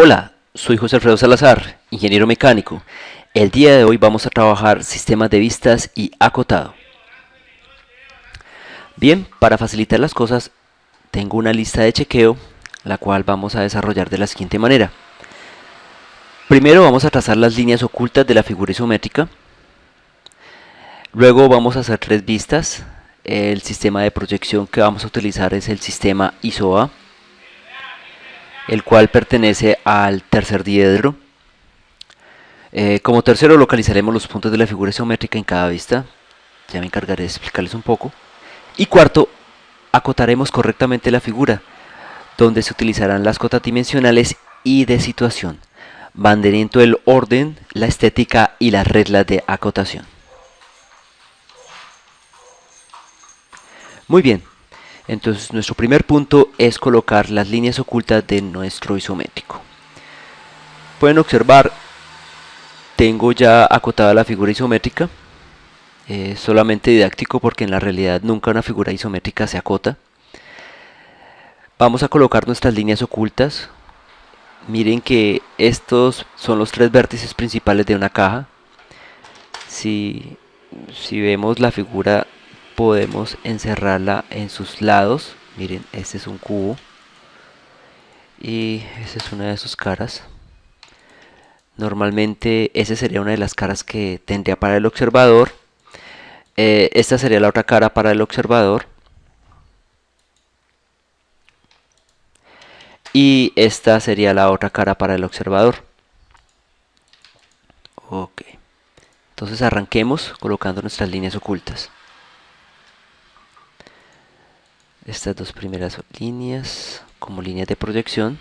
Hola, soy José Alfredo Salazar, ingeniero mecánico. El día de hoy vamos a trabajar sistemas de vistas y acotado. Bien, para facilitar las cosas, tengo una lista de chequeo, la cual vamos a desarrollar de la siguiente manera. Primero vamos a trazar las líneas ocultas de la figura isométrica. Luego vamos a hacer tres vistas. El sistema de proyección que vamos a utilizar es el sistema ISOA, el cual pertenece al tercer diedro. Como tercero localizaremos los puntos de la figura isométrica en cada vista. Ya me encargaré de explicarles un poco. Y cuarto, acotaremos correctamente la figura, donde se utilizarán las cotas dimensionales y de situación, manteniendo el orden, la estética y las reglas de acotación. Muy bien, entonces nuestro primer punto es colocar las líneas ocultas de nuestro isométrico. Pueden observar, tengo ya acotada la figura isométrica. Solamente didáctico porque en la realidad nunca una figura isométrica se acota. Vamos a colocar nuestras líneas ocultas. Miren que estos son los tres vértices principales de una caja. Si, si vemos la figura, podemos encerrarla en sus lados. Miren, este es un cubo y esta es una de sus caras. Normalmente esa sería una de las caras que tendría para el observador. Esta sería la otra cara para el observador. Y esta sería la otra cara para el observador. Ok. Entonces arranquemos colocando nuestras líneas ocultas. Estas dos primeras líneas como líneas de proyección.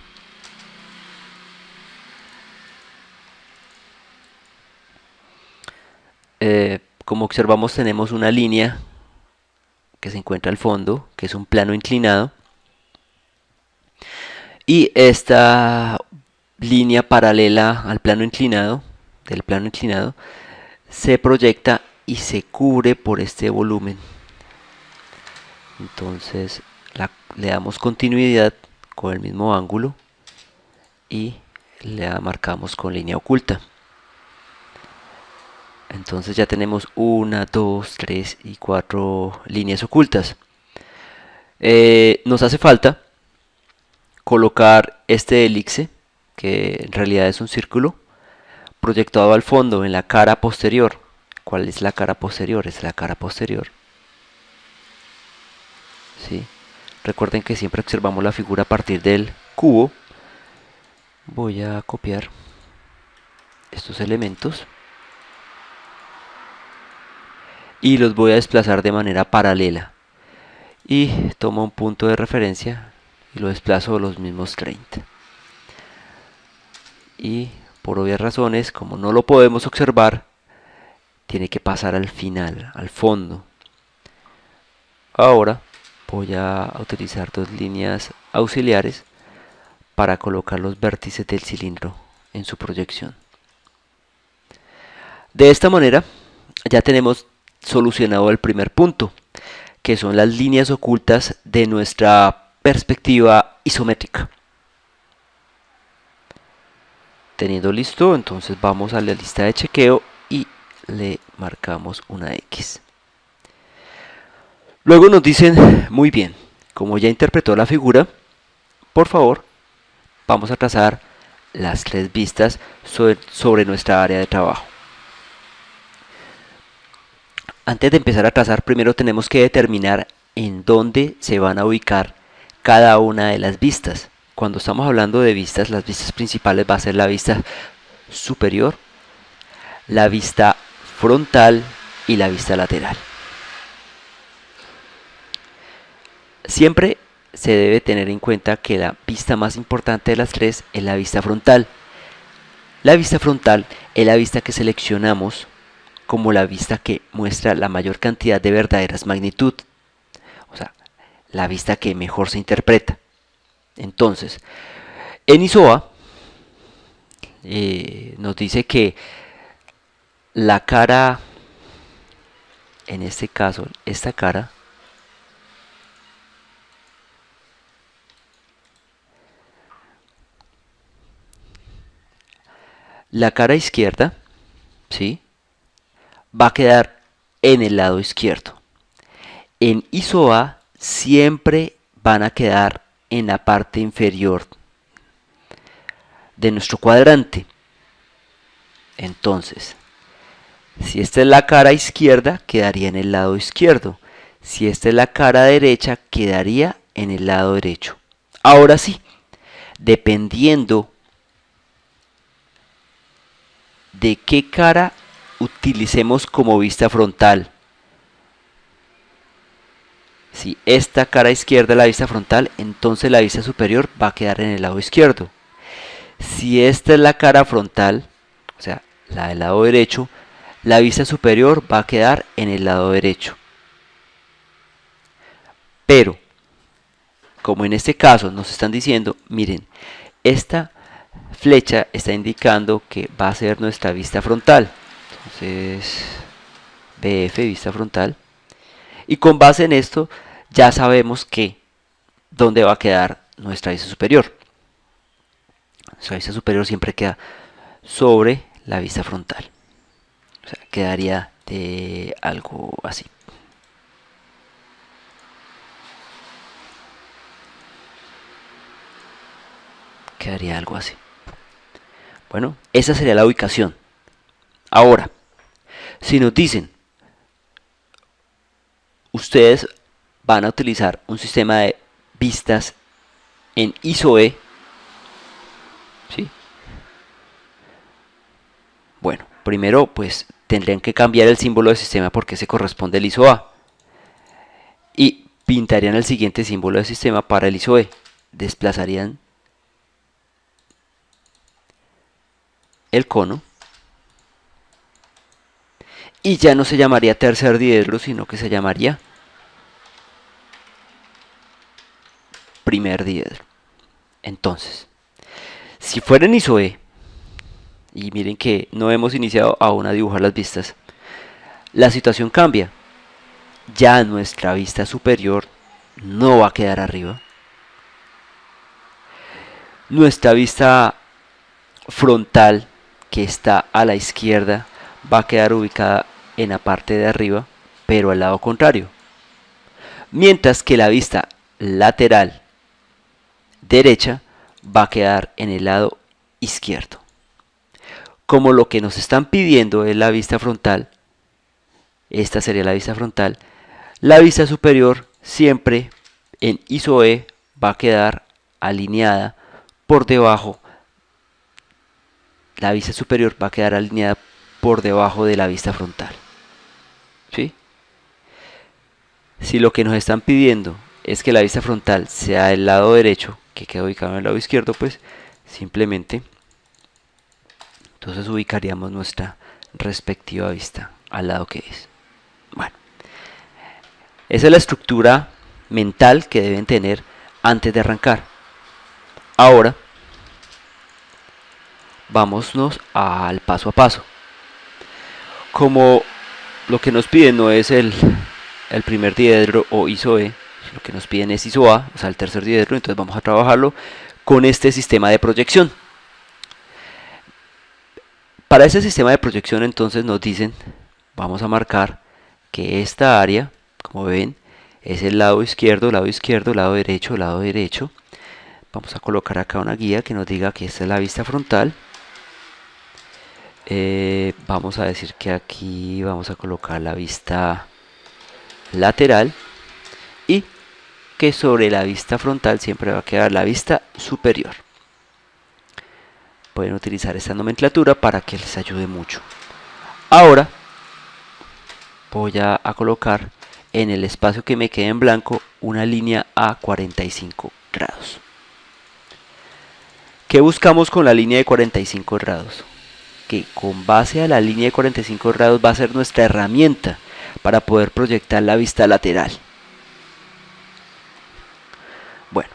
Como observamos, tenemos una línea que se encuentra al fondo, que es un plano inclinado. Y esta línea paralela al plano inclinado, del plano inclinado, se proyecta y se cubre por este volumen. Entonces le damos continuidad con el mismo ángulo y la marcamos con línea oculta. Entonces ya tenemos 1, 2, 3 y 4 líneas ocultas. Nos hace falta colocar este elipse, que en realidad es un círculo, proyectado al fondo en la cara posterior. ¿Cuál es la cara posterior? Es la cara posterior. ¿Sí? Recuerden que siempre observamos la figura a partir del cubo. Voy a copiar estos elementos y los voy a desplazar de manera paralela. Y tomo un punto de referencia y lo desplazo a los mismos 30. Y por obvias razones, como no lo podemos observar, tiene que pasar al final, al fondo. Ahora voy a utilizar dos líneas auxiliares para colocar los vértices del cilindro en su proyección. De esta manera ya tenemos solucionado el primer punto, que son las líneas ocultas de nuestra perspectiva isométrica. Teniendo listo, entonces vamos a la lista de chequeo y le marcamos una X. Luego nos dicen, muy bien, como ya interpretó la figura, por favor, vamos a trazar las tres vistas sobre nuestra área de trabajo. Antes de empezar a trazar, primero tenemos que determinar en dónde se van a ubicar cada una de las vistas. Cuando estamos hablando de vistas, las vistas principales va a ser la vista superior, la vista frontal y la vista lateral. Siempre se debe tener en cuenta que la vista más importante de las tres es la vista frontal. La vista frontal es la vista que seleccionamos como la vista que muestra la mayor cantidad de verdaderas magnitud, o sea, la vista que mejor se interpreta. Entonces, en ISOA nos dice que la cara, en este caso, esta cara, La cara izquierda, ¿sí?, va a quedar en el lado izquierdo. En ISOA siempre van a quedar en la parte inferior de nuestro cuadrante. Entonces, si esta es la cara izquierda, quedaría en el lado izquierdo. Si esta es la cara derecha, quedaría en el lado derecho. Ahora sí, dependiendo de qué cara utilicemos como vista frontal. Si esta cara izquierda es la vista frontal, entonces la vista superior va a quedar en el lado izquierdo. Si esta es la cara frontal, o sea, la del lado derecho, la vista superior va a quedar en el lado derecho. Pero, como en este caso nos están diciendo, miren, esta flecha está indicando que va a ser nuestra vista frontal. Entonces, BF, vista frontal. Y con base en esto, ya sabemos que dónde va a quedar nuestra vista superior. Nuestra vista superior siempre queda sobre la vista frontal. O sea, quedaría de algo así. Quedaría algo así. Bueno, esa sería la ubicación. Ahora, si nos dicen, ustedes van a utilizar un sistema de vistas en ISOE, ¿sí? Bueno, primero pues tendrían que cambiar el símbolo del sistema porque se corresponde al ISOA. Y pintarían el siguiente símbolo del sistema para el ISOE. Desplazarían el cono. Y ya no se llamaría tercer diedro, sino que se llamaría primer diedro. Entonces, si fuera en ISOE, y miren que no hemos iniciado aún a dibujar las vistas, la situación cambia. Ya nuestra vista superior no va a quedar arriba. Nuestra vista frontal, que está a la izquierda, va a quedar ubicada en la parte de arriba, pero al lado contrario. Mientras que la vista lateral derecha va a quedar en el lado izquierdo. Como lo que nos están pidiendo es la vista frontal, esta sería la vista frontal, la vista superior siempre en ISOE va a quedar alineada por debajo. La vista superior va a quedar alineada por debajo de la vista frontal. ¿Sí? Si lo que nos están pidiendo es que la vista frontal sea del lado derecho, que queda ubicado en el lado izquierdo, pues simplemente entonces ubicaríamos nuestra respectiva vista al lado que es. Bueno, esa es la estructura mental que deben tener antes de arrancar. Ahora, vámonos al paso a paso. Como lo que nos piden no es el primer diedro o ISOE, lo que nos piden es ISOA, o sea el tercer diedro, entonces vamos a trabajarlo con este sistema de proyección. Para ese sistema de proyección entonces nos dicen, vamos a marcar que esta área, como ven, es el lado izquierdo, lado izquierdo, lado derecho, lado derecho. Vamos a colocar acá una guía que nos diga que esta es la vista frontal. Vamos a decir que aquí vamos a colocar la vista lateral y que sobre la vista frontal siempre va a quedar la vista superior. Pueden utilizar esta nomenclatura para que les ayude mucho. Ahora voy a colocar en el espacio que me quede en blanco una línea a 45 grados. ¿Qué buscamos con la línea de 45 grados? Que con base a la línea de 45 grados va a ser nuestra herramienta para poder proyectar la vista lateral. Bueno,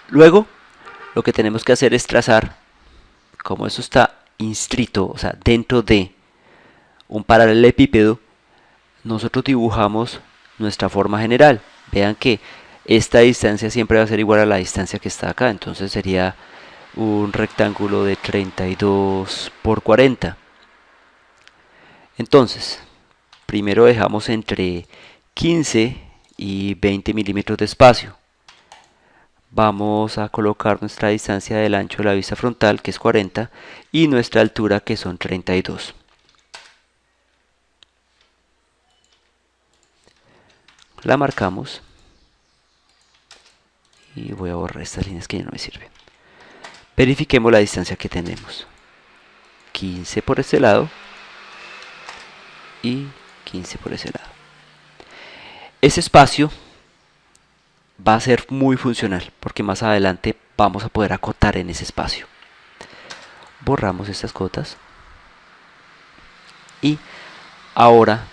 luego lo que tenemos que hacer es trazar, como eso está inscrito, o sea, dentro de un paralelepípedo, nosotros dibujamos nuestra forma general. Vean que esta distancia siempre va a ser igual a la distancia que está acá, entonces sería un rectángulo de 32 por 40. Entonces, primero dejamos entre 15 y 20 milímetros de espacio. Vamos a colocar nuestra distancia del ancho de la vista frontal, que es 40, y nuestra altura, que son 32. La marcamos y voy a borrar estas líneas que ya no me sirven. Verifiquemos la distancia que tenemos. 15 por este lado y 15 por ese lado. Ese espacio va a ser muy funcional porque más adelante vamos a poder acotar en ese espacio. Borramos estas cotas y ahora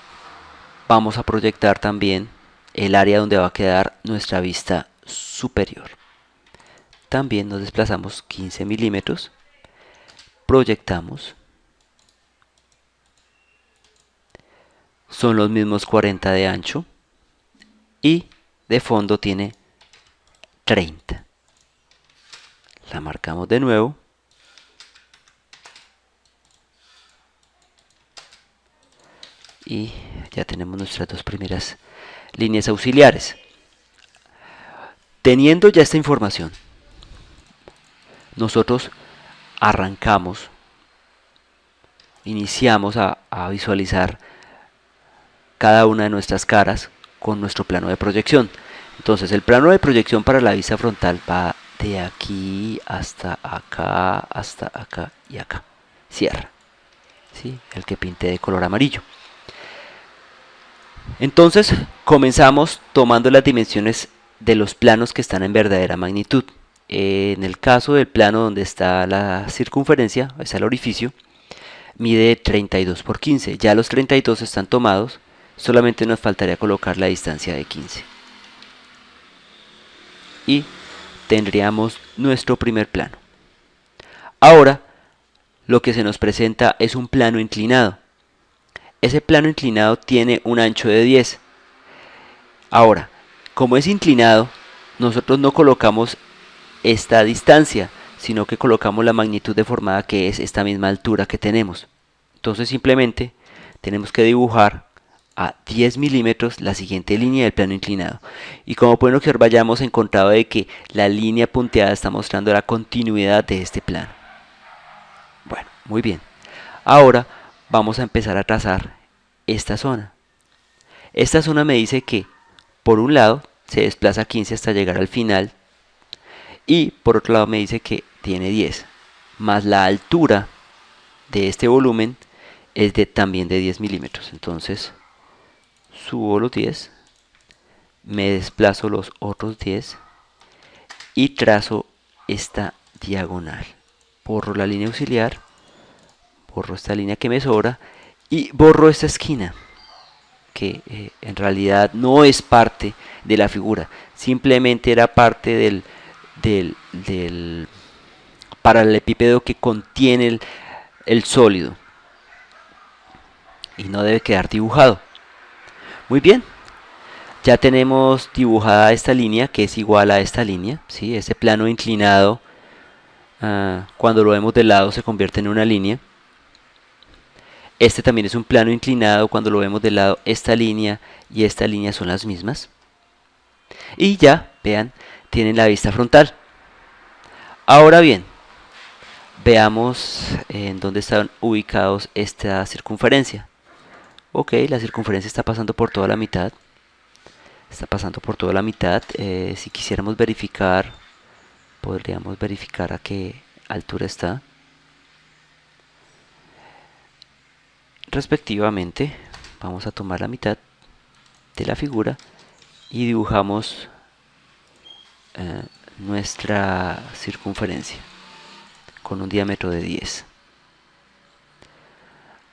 vamos a proyectar también el área donde va a quedar nuestra vista superior. También nos desplazamos 15 milímetros, proyectamos, son los mismos 40 de ancho y de fondo tiene 30. La marcamos de nuevo y ya tenemos nuestras dos primeras líneas auxiliares. Teniendo ya esta información, nosotros arrancamos, iniciamos a visualizar cada una de nuestras caras con nuestro plano de proyección. Entonces el plano de proyección para la vista frontal va de aquí hasta acá y acá. Cierra, ¿sí? El que pinté de color amarillo. Entonces comenzamos tomando las dimensiones de los planos que están en verdadera magnitud. En el caso del plano donde está la circunferencia, está el orificio, mide 32 por 15. Ya los 32 están tomados, solamente nos faltaría colocar la distancia de 15. Y tendríamos nuestro primer plano. Ahora lo que se nos presenta es un plano inclinado. Ese plano inclinado tiene un ancho de 10. Ahora, como es inclinado, nosotros no colocamos esta distancia, sino que colocamos la magnitud deformada, que es esta misma altura que tenemos. Entonces simplemente tenemos que dibujar a 10 milímetros la siguiente línea del plano inclinado. Y como pueden observar, ya hemos encontrado de que la línea punteada está mostrando la continuidad de este plano. Bueno, muy bien. Ahora vamos a empezar a trazar esta zona. Esta zona me dice que por un lado se desplaza 15 hasta llegar al final y por otro lado me dice que tiene 10, más la altura de este volumen es también de 10 milímetros. Entonces subo los 10, me desplazo los otros 10 y trazo esta diagonal. Borro la línea auxiliar, borro esta línea que me sobra y borro esta esquina que en realidad no es parte de la figura, simplemente era parte del paralelepípedo que contiene el sólido y no debe quedar dibujado. Muy bien, ya tenemos dibujada esta línea que es igual a esta línea, ¿sí? Ese plano inclinado, cuando lo vemos de lado se convierte en una línea. Este también es un plano inclinado, cuando lo vemos de lado esta línea y esta línea son las mismas. Y ya, vean, tienen la vista frontal. Ahora bien, veamos en dónde están ubicados esta circunferencia. Ok, la circunferencia está pasando por toda la mitad. Está pasando por toda la mitad. Si quisiéramos verificar, podríamos verificar a qué altura está. Respectivamente, vamos a tomar la mitad de la figura y dibujamos nuestra circunferencia con un diámetro de 10.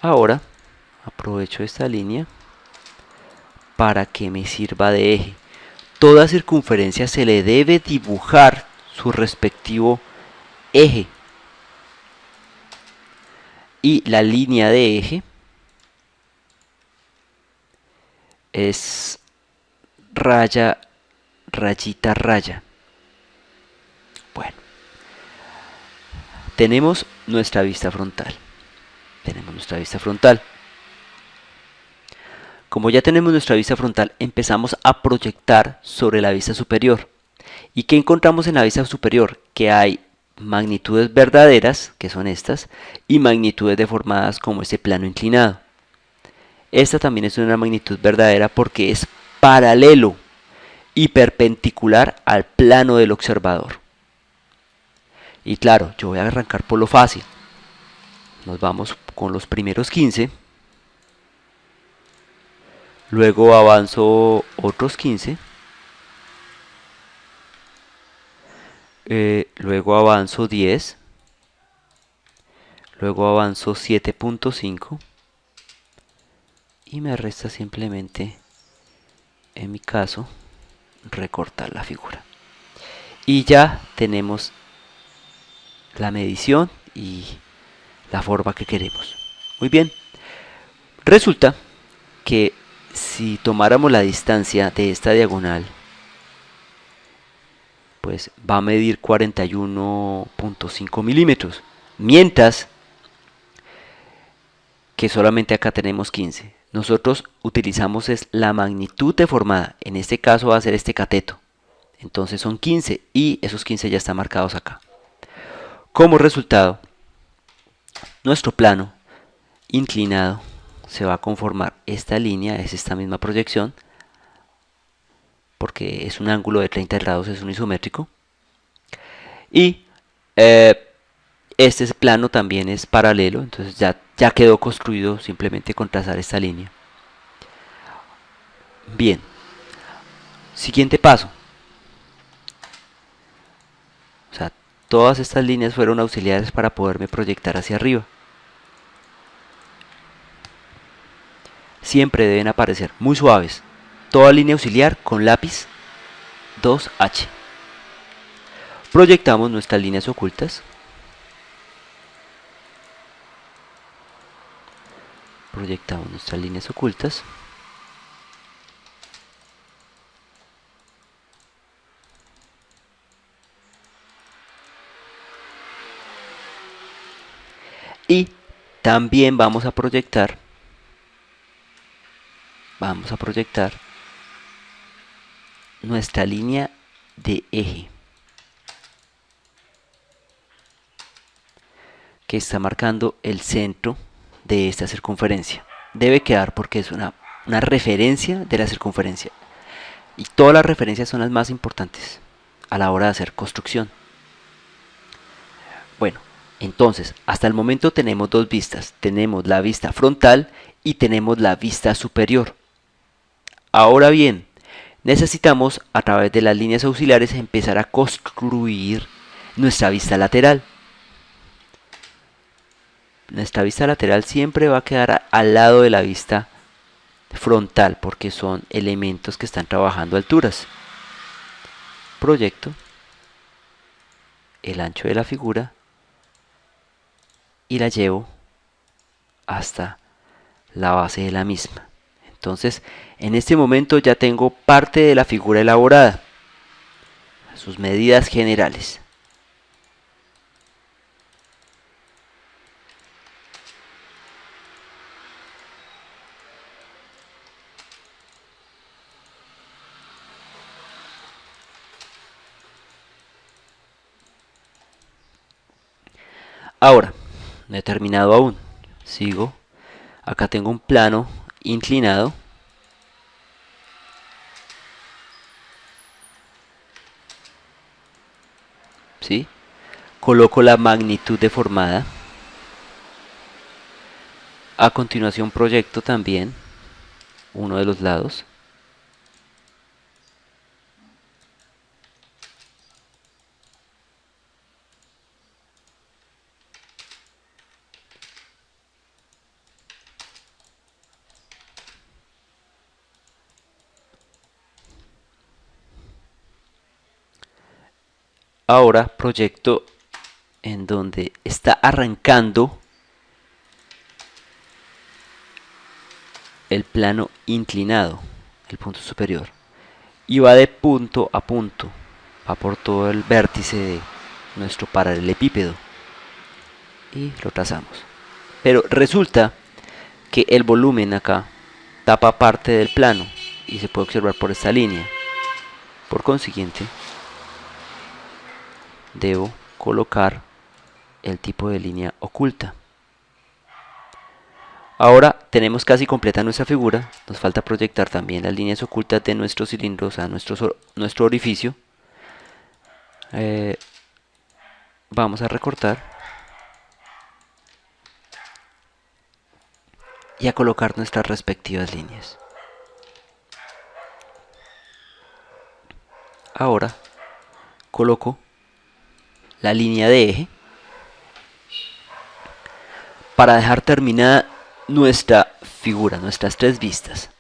Ahora aprovecho esta línea para que me sirva de eje. Toda circunferencia se le debe dibujar su respectivo eje. Y la línea de eje es raya, rayita, raya. Bueno, tenemos nuestra vista frontal. Tenemos nuestra vista frontal. Como ya tenemos nuestra vista frontal, empezamos a proyectar sobre la vista superior. ¿Y qué encontramos en la vista superior? Que hay magnitudes verdaderas, que son estas, y magnitudes deformadas como este plano inclinado. Esta también es una magnitud verdadera porque es paralelo y perpendicular al plano del observador. Y claro, yo voy a arrancar por lo fácil. Nos vamos con los primeros 15. Luego avanzo otros 15. Luego avanzo 10. Luego avanzo 7.5. Y me resta simplemente, en mi caso, recortar la figura. Y ya tenemos la medición y la forma que queremos. Muy bien. Resulta que si tomáramos la distancia de esta diagonal, pues va a medir 41.5 milímetros. Mientras que solamente acá tenemos 15. Nosotros utilizamos es la magnitud deformada. En este caso va a ser este cateto. Entonces son 15 y esos 15 ya están marcados acá. Como resultado, nuestro plano inclinado se va a conformar esta línea, es esta misma proyección, porque es un ángulo de 30 grados, es un isométrico. Y este plano también es paralelo, entonces ya quedó construido simplemente con trazar esta línea. Bien, siguiente paso. O sea, todas estas líneas fueron auxiliares para poderme proyectar hacia arriba. Siempre deben aparecer muy suaves. Toda línea auxiliar con lápiz 2H. Proyectamos nuestras líneas ocultas. Proyectamos nuestras líneas ocultas. Y también vamos a proyectar nuestra línea de eje, que está marcando el centro de esta circunferencia. Debe quedar porque es una referencia de la circunferencia. Y todas las referencias son las más importantes a la hora de hacer construcción. Bueno, entonces, hasta el momento tenemos dos vistas. Tenemos la vista frontal y tenemos la vista superior. Ahora bien, necesitamos a través de las líneas auxiliares empezar a construir nuestra vista lateral. Nuestra vista lateral siempre va a quedar al lado de la vista frontal porque son elementos que están trabajando a alturas. Proyecto el ancho de la figura y la llevo hasta la base de la misma. Entonces, en este momento ya tengo parte de la figura elaborada, sus medidas generales. Ahora, no he terminado aún. Sigo. Acá tengo un plano inclinado. ¿Sí? Coloco la magnitud deformada. A continuación proyecto también uno de los lados. Ahora proyecto en donde está arrancando el plano inclinado, el punto superior, y va de punto a punto, va por todo el vértice de nuestro paralelepípedo. y lo trazamos. Pero resulta que el volumen acá tapa parte del plano y se puede observar por esta línea. Por consiguiente, debo colocar el tipo de línea oculta. Ahora tenemos casi completa nuestra figura. Nos falta proyectar también las líneas ocultas de nuestro cilindro, o sea, nuestro orificio. Vamos a recortar y a colocar nuestras respectivas líneas. Ahora coloco la línea de eje para dejar terminada nuestra figura, nuestras tres vistas.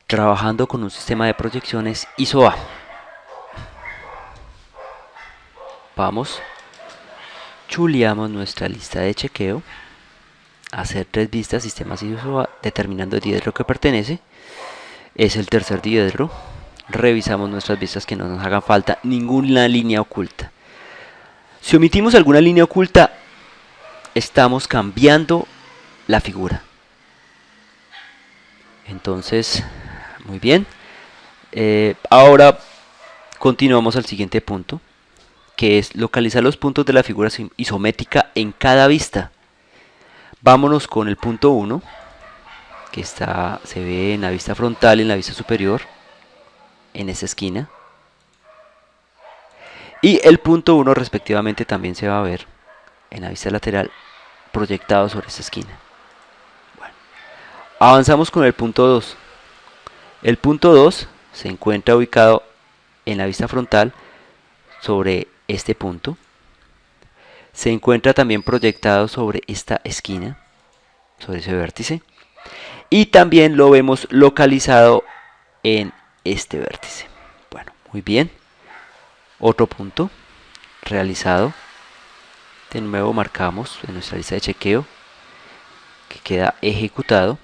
Trabajando con un sistema de proyecciones ISO-A. Vamos, chuleamos nuestra lista de chequeo, hacer tres vistas, sistemas ISO-A, determinando el diedro que pertenece. Es el tercer diedro. Revisamos nuestras vistas que no nos hagan falta ninguna línea oculta. Si omitimos alguna línea oculta, estamos cambiando la figura. Entonces, muy bien. Ahora continuamos al siguiente punto, que es localizar los puntos de la figura isométrica en cada vista. Vámonos con el punto 1, que se ve en la vista frontal y en la vista superior, en esa esquina. Y el punto 1 respectivamente también se va a ver en la vista lateral proyectado sobre esta esquina. Bueno, avanzamos con el punto 2. El punto 2 se encuentra ubicado en la vista frontal sobre este punto. Se encuentra también proyectado sobre esta esquina, sobre ese vértice. Y también lo vemos localizado en este vértice. Bueno, muy bien. Otro punto realizado. De nuevo marcamos en nuestra lista de chequeo que queda ejecutado.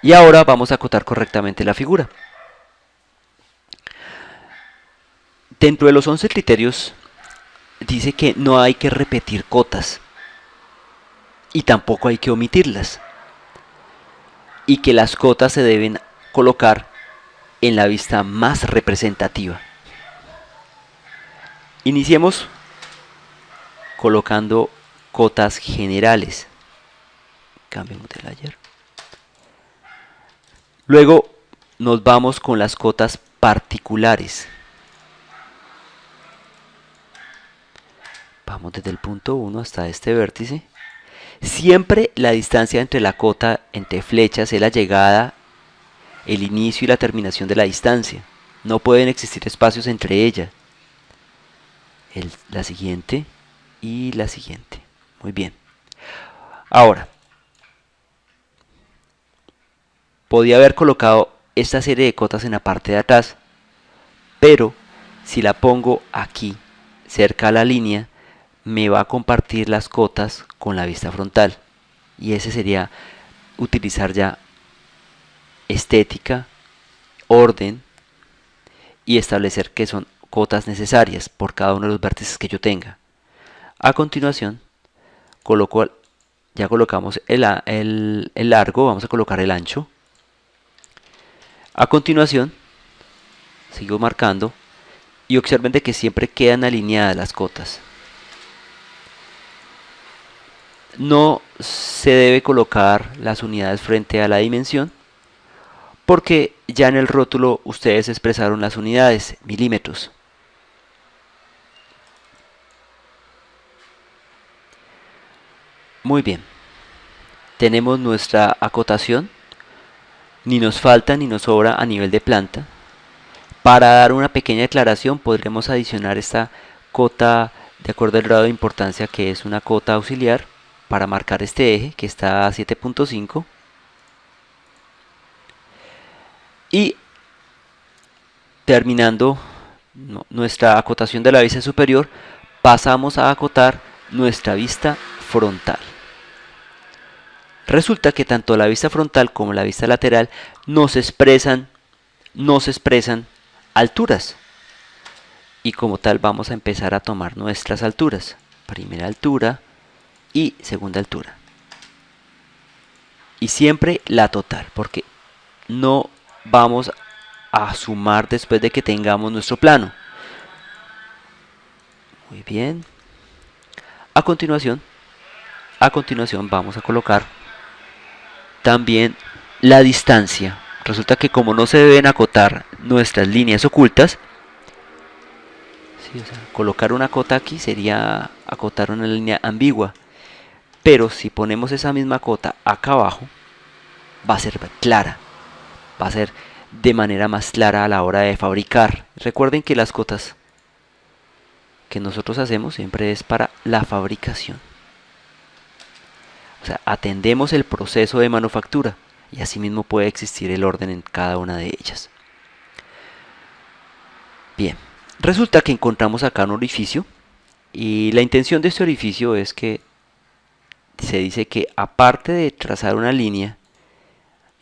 Y ahora vamos a acotar correctamente la figura. Dentro de los 11 criterios dice que no hay que repetir cotas y tampoco hay que omitirlas, y que las cotas se deben colocar en la vista más representativa. Iniciemos colocando cotas generales. Cambiemos de layer. Luego nos vamos con las cotas particulares. Vamos desde el punto 1 hasta este vértice. Siempre la distancia entre la cota entre flechas es la llegada, el inicio y la terminación de la distancia. No pueden existir espacios entre ellas. La siguiente y la siguiente. Muy bien. Ahora, podía haber colocado esta serie de cotas en la parte de atrás, pero si la pongo aquí, cerca a la línea, me va a compartir las cotas con la vista frontal. Y ese sería utilizar ya estética, orden y establecer que son cotas necesarias por cada uno de los vértices que yo tenga. A continuación, ya colocamos el largo, vamos a colocar el ancho. A continuación, sigo marcando y observen de que siempre quedan alineadas las cotas. No se debe colocar las unidades frente a la dimensión, porque ya en el rótulo ustedes expresaron las unidades, milímetros. Muy bien, tenemos nuestra acotación, ni nos falta ni nos sobra a nivel de planta. Para dar una pequeña aclaración podremos adicionar esta cota de acuerdo al grado de importancia, que es una cota auxiliar, para marcar este eje que está a 7.5. Y terminando nuestra acotación de la vista superior, pasamos a acotar nuestra vista frontal. Resulta que tanto la vista frontal como la vista lateral nos expresan alturas. y como tal vamos a empezar a tomar nuestras alturas, primera altura y segunda altura, y siempre la total, porque no vamos a sumar después de que tengamos nuestro plano. Muy bien. A continuación vamos a colocar también la distancia. Resulta que como no se deben acotar nuestras líneas ocultas, ¿sí? O sea, colocar una cota aquí sería acotar una línea ambigua, pero si ponemos esa misma cota acá abajo, va a ser clara, va a ser de manera más clara a la hora de fabricar. Recuerden que las cotas que nosotros hacemos siempre es para la fabricación. O sea, atendemos el proceso de manufactura y asimismo puede existir el orden en cada una de ellas. Bien, resulta que encontramos acá un orificio y la intención de este orificio es que se dice que aparte de trazar una línea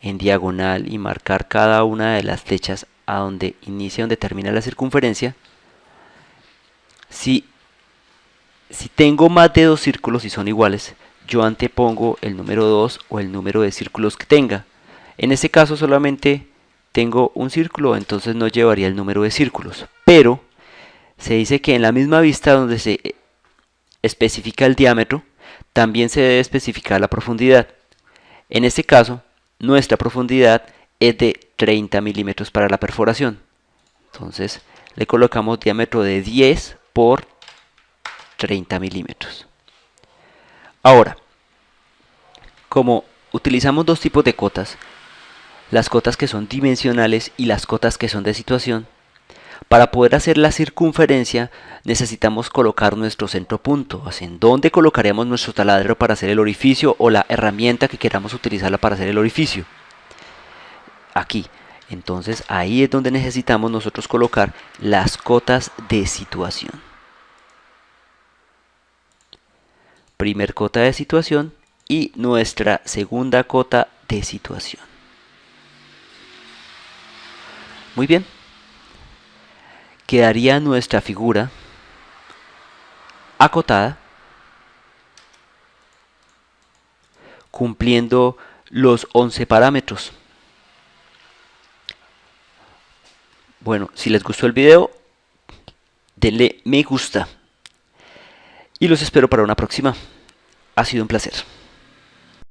en diagonal y marcar cada una de las flechas a donde inicia, donde termina la circunferencia, si tengo más de dos círculos y son iguales, yo antepongo el número 2 o el número de círculos que tenga. En este caso solamente tengo un círculo, entonces no llevaría el número de círculos. Pero se dice que en la misma vista donde se especifica el diámetro, también se debe especificar la profundidad. En este caso, nuestra profundidad es de 30 milímetros para la perforación. Entonces le colocamos diámetro de 10 por 30 milímetros. Ahora, como utilizamos dos tipos de cotas, las cotas que son dimensionales y las cotas que son de situación, para poder hacer la circunferencia necesitamos colocar nuestro centro punto, en dónde colocaremos nuestro taladro para hacer el orificio o la herramienta que queramos utilizarla para hacer el orificio. Aquí, entonces ahí es donde necesitamos nosotros colocar las cotas de situación. Primer cota de situación y nuestra segunda cota de situación. Muy bien. Quedaría nuestra figura acotada, cumpliendo los 11 parámetros. Bueno, si les gustó el video, denle me gusta y los espero para una próxima. Ha sido un placer.